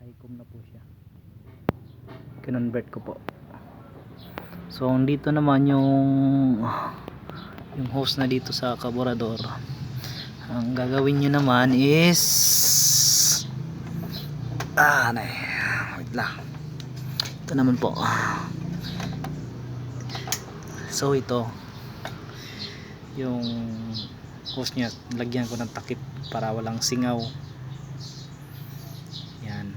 hicom na po siya, kinonvert ko po. So dito naman yung hose na dito sa carburetor. Ang gagawin nyo naman is wait lang, ito naman po. So ito yung hose nya, lagyan ko ng takip para walang singaw. Yan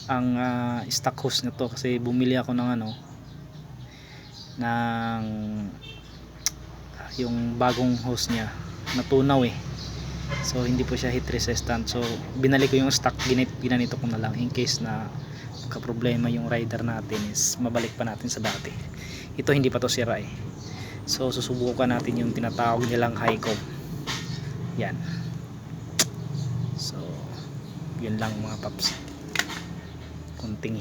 ang stock hose na to, kasi bumili ako ng ng yung bagong hose nya, natunaw so hindi po siya heat resistant. So binalik ko yung stock, ginanito ko na lang in case na magka-problema yung rider natin, is mabalik pa natin sa dati. Ito hindi pa to sira so susubukan natin yung tinatawag nilang hicom. Yan, so yun lang mga paps, kunting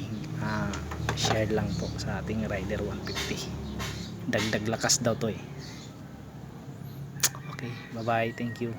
share lang po sa ating Rider 150. Dagdag lakas daw to okay, bye bye, thank you.